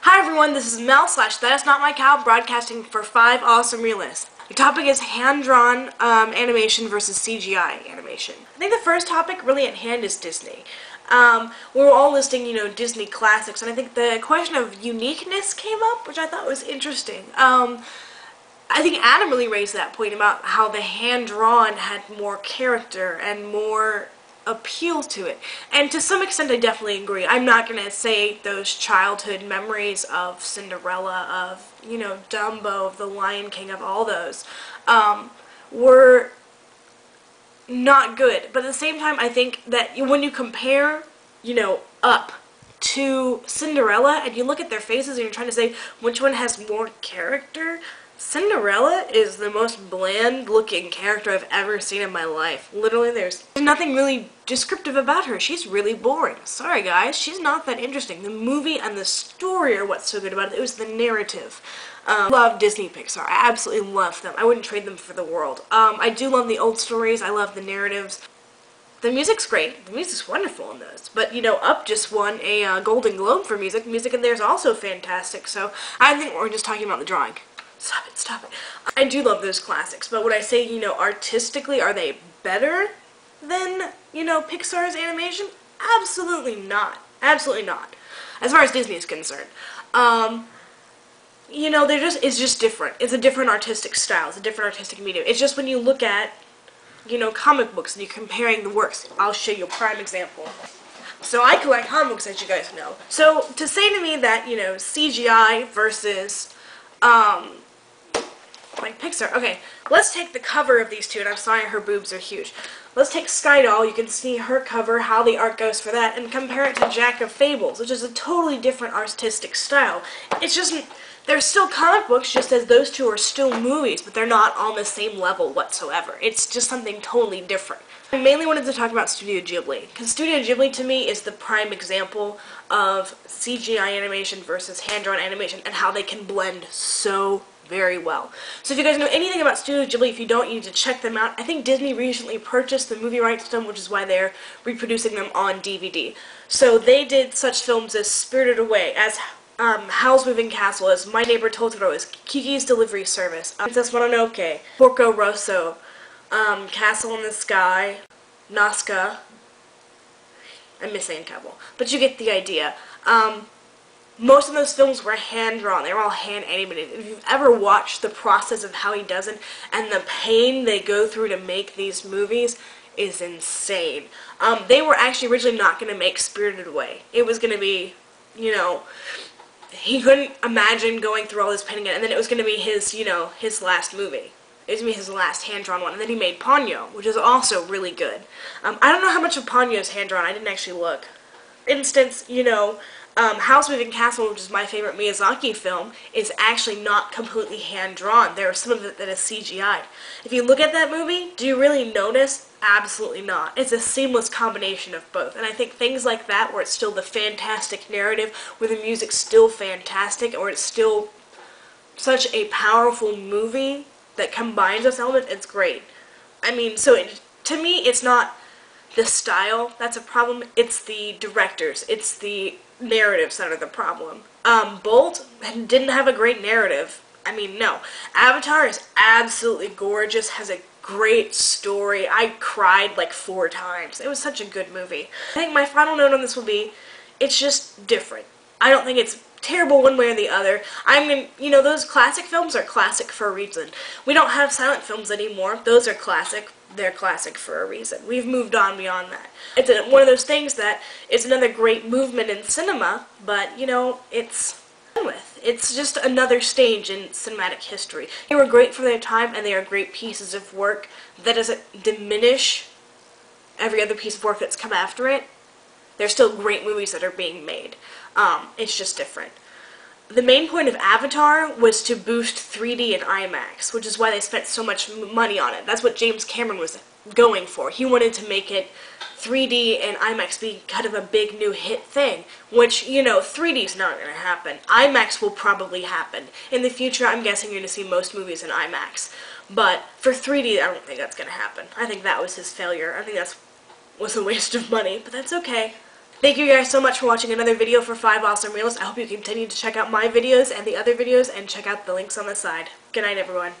Hi everyone, this is Mel / That Is Not My Cow broadcasting for 5 Awesome Realists. The topic is hand-drawn animation versus CGI animation. I think the first topic really at hand is Disney. We're all listing, Disney classics, and I think the question of uniqueness came up, which I thought was interesting. I think Adam really raised that point about how the hand-drawn had more character and more appeal to it. And to some extent I definitely agree. I'm not going to say those childhood memories of Cinderella, of, Dumbo, of The Lion King, of all those, were not good. But at the same time, I think that when you compare, Up to Cinderella, and you look at their faces and you're trying to say which one has more character, Cinderella is the most bland-looking character I've ever seen in my life. Literally, there's nothing really descriptive about her. She's really boring. Sorry, guys. She's not that interesting. The movie and the story are what's so good about it. It was the narrative. I love Disney Pixar. I absolutely love them. I wouldn't trade them for the world. I do love the old stories. I love the narratives. The music's great. The music's wonderful in those. But, Up just won a Golden Globe for music. Music in there is also fantastic. So I think we're just talking about the drawing. Stop it. I do love those classics, but would I say, artistically, are they better than, Pixar's animation? Absolutely not. Absolutely not. As far as Disney is concerned. It's just different. It's a different artistic style. It's a different artistic medium. It's just when you look at, comic books and you're comparing the works. I'll show you a prime example. So I collect comic books, as you guys know. So to say to me that, CGI versus, like Pixar. Okay, let's take the cover of these two, and I'm sorry her boobs are huge. Let's take Skydoll, you can see her cover, how the art goes for that, and compare it to Jack of Fables, which is a totally different artistic style. It's just, they're still comic books, just as those two are still movies, but they're not on the same level whatsoever. It's just something totally different. I mainly wanted to talk about Studio Ghibli, because Studio Ghibli to me is the prime example of CGI animation versus hand-drawn animation, and how they can blend so very well. So if you guys know anything about Studio Ghibli, if you don't, you need to check them out. I think Disney recently purchased the movie rights to them, which is why they're reproducing them on DVD. So they did such films as Spirited Away, as Howl's Moving Castle, as My Neighbor Totoro, as Kiki's Delivery Service, Princess Mononoke, Porco Rosso, Castle in the Sky, Nazca. I'm missing a couple, but you get the idea. Most of those films were hand-drawn. They were all hand-animated. If you've ever watched the process of how he does it and the pain they go through to make these movies is insane. They were actually originally not going to make Spirited Away. It was going to be, he couldn't imagine going through all this pain again, and then it was going to be his, his last movie. It was going to be his last hand-drawn one, and then he made Ponyo, which is also really good. I don't know how much of Ponyo is hand-drawn. I didn't actually look. For instance, Howl's Moving Castle, which is my favorite Miyazaki film, is actually not completely hand-drawn. There are some of it that is CGI'd. If you look at that movie, do you really notice? Absolutely not. It's a seamless combination of both. And I think things like that, where it's still the fantastic narrative, where the music's still fantastic, or it's still such a powerful movie that combines those elements, it's great. I mean, to me, it's not the style that's a problem, it's the directors, it's the narratives that are the problem. Bolt didn't have a great narrative. I mean, no. Avatar is absolutely gorgeous, has a great story. I cried like 4 times. It was such a good movie. I think my final note on this will be, it's just different. I don't think it's terrible one way or the other. Those classic films are classic for a reason. We don't have silent films anymore. Those are classic. They're classic for a reason. We've moved on beyond that. It's one of those things that it's another great movement in cinema, but, it's done with. It's just another stage in cinematic history. They were great for their time, and they are great pieces of work. That doesn't diminish every other piece of work that's come after it. They're still great movies that are being made. It's just different. The main point of Avatar was to boost 3D and IMAX, which is why they spent so much money on it. That's what James Cameron was going for. He wanted to make it 3D and IMAX be kind of a big new hit thing, which, 3D is not going to happen. IMAX will probably happen. In the future, I'm guessing you're going to see most movies in IMAX. But for 3D, I don't think that's going to happen. I think that was his failure. I think that was a waste of money, but that's okay. Thank you guys so much for watching another video for 5 Awesome Reels. I hope you continue to check out my videos and the other videos and check out the links on the side. Good night, everyone.